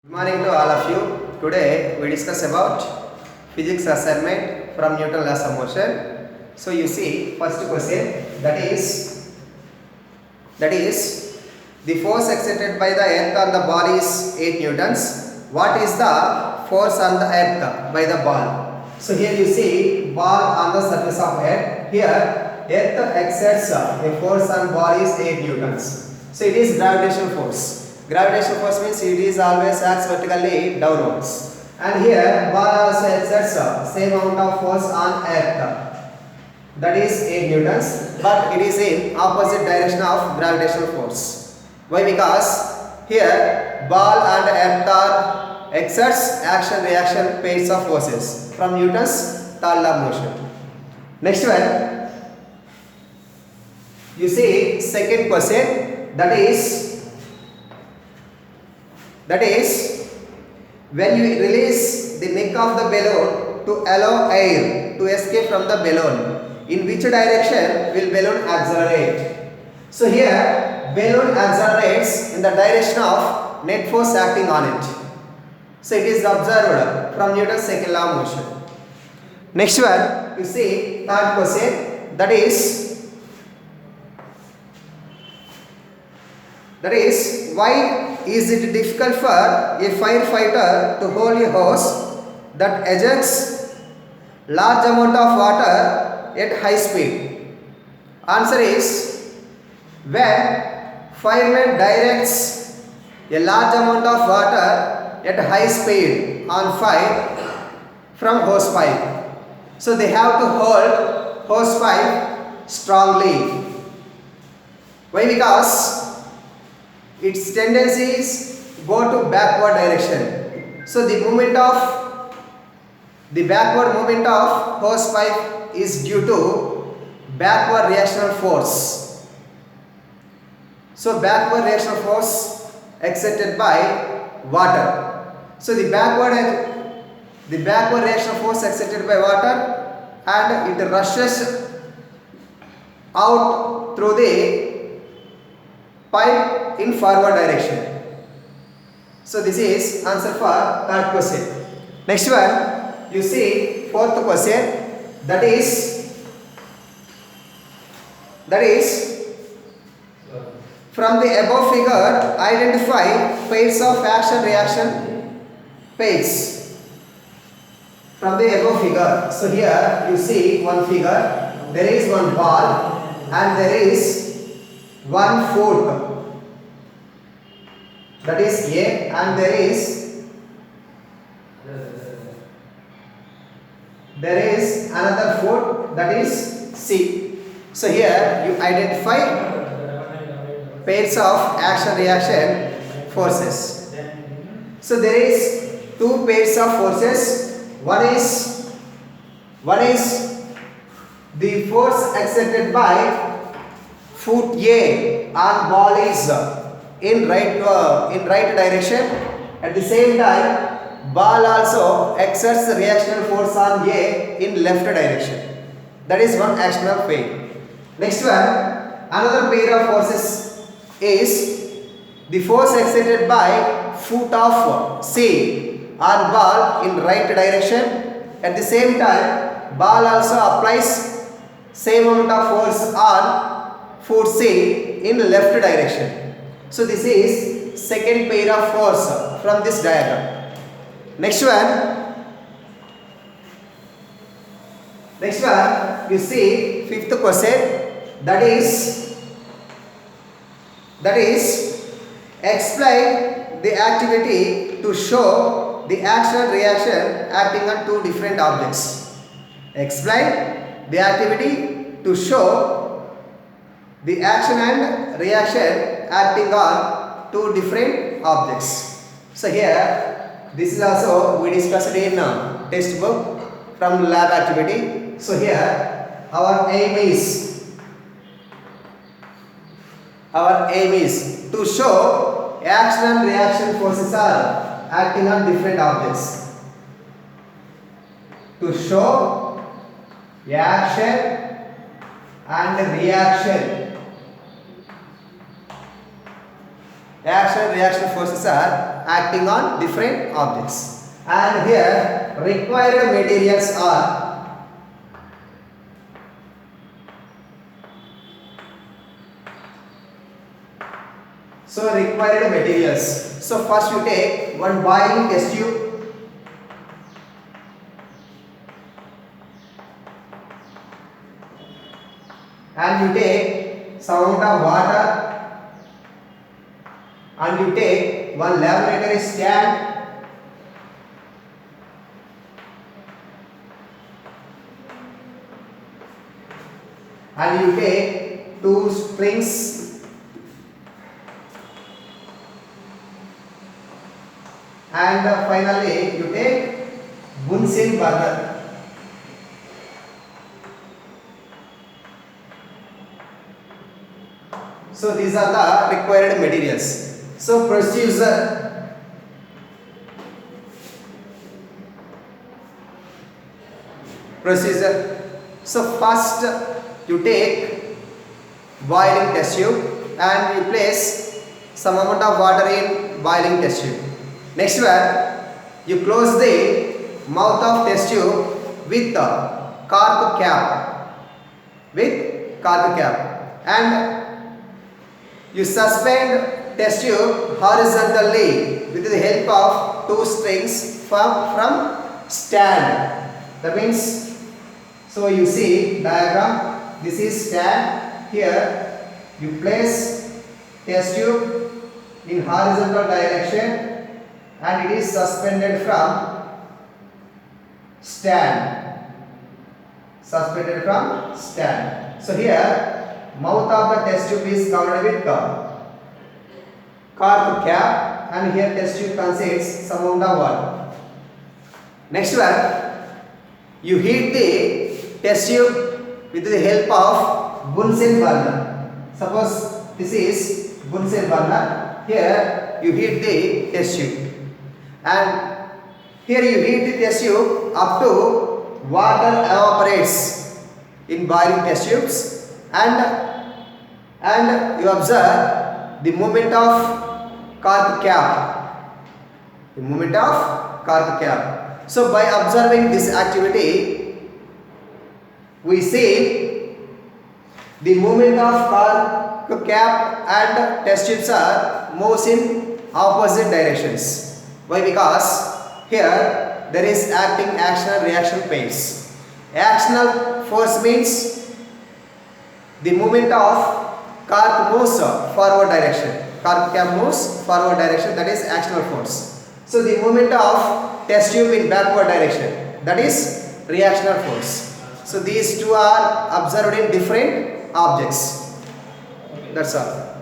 Good morning to all of you. Today we discuss about physics assignment from Newton laws of motion. So you see first question that is the force exerted by the earth on the ball is 8 newtons. What is the force on the earth by the ball? So here you see ball on the surface of earth. Here earth exerts a force on ball is 8 newtons. So it is gravitational force. Gravitational force means it is always acts vertically downwards. And here ball also exerts same amount of force on earth. That is 8 newtons, but it is in opposite direction of gravitational force. Why? Because here ball and earth are exerts action reaction pairs of forces from Newton's third law of motion. Next one, you see second question, that is when you release the neck of the balloon to allow air to escape from the balloon, in which direction will balloon accelerate? So here balloon accelerates in the direction of net force acting on it. So it is observed from Newton's second law of motion. Next one, you see third question, that is why is it difficult for a firefighter to hold a hose that ejects large amount of water at high speed? Answer is when fireman directs a large amount of water at high speed on fire from hose pipe. So they have to hold hose pipe strongly. Why? Because its tendencies go to backward direction. So the backward movement of hose pipe is due to backward reactional force. So backward reactional force exerted by water. So the backward reaction force exerted by water, and it rushes out through the pipe in forward direction. So this is answer for third question. Next one, you see fourth question, that is from the above figure identify pairs of action reaction pairs from the above figure. So here you see one figure, there is one ball and there is one foot, that is A, and there is another foot, that is C. So here you identify pairs of action reaction forces. So there is two pairs of forces. One is the force exerted by foot A on ball is in right direction. At the same time, ball also exerts reactional force on A in left direction. That is one actional pair. Next one, another pair of forces is the force exerted by foot of C on ball in right direction. At the same time, ball also applies same amount of force on foot C in left direction. So this is second pair of force from this diagram. Next one, you see fifth question, that is explain the activity to show the action reaction acting on two different objects. Explain the activity to show the action and reaction acting on two different objects. So here this is also we discussed in test book from lab activity. So here our aim is to show action and reaction forces are acting on different objects. To show action and reaction Action and reaction forces are acting on different objects. And here required materials are required materials. So first you take one boiling test tube, and you take some amount of water, and you take one laboratory stand, and you take two strings, and finally you take Bunsen burner. So these are the required materials. So procedure. So first you take boiling test tube and you place some amount of water in boiling test tube. Next one, you close the mouth of test tube with the cork cap. And you suspend test tube horizontally with the help of two strings from stand. That means, so you see diagram, this is stand. Here you place test tube in horizontal direction and it is suspended from stand. So here mouth of the test tube is covered with the cork cap, and here test tube contains some amount of water. Next one, you heat the test tube with the help of Bunsen burner. Suppose this is Bunsen burner. Here you heat the test tube, and here you heat the test tube up to water evaporates in boiling test tubes, and you observe the movement of cork cap. So by observing this activity, we see the movement of cork cap and test tubes are moves in opposite directions. Why? Because here there is acting action and reaction pairs. Actional force means the movement of cork moves forward direction. Cork cap moves forward direction, that is actional force. So the movement of test tube in backward direction, that is reactional force. So these two are observed in different objects. That's all.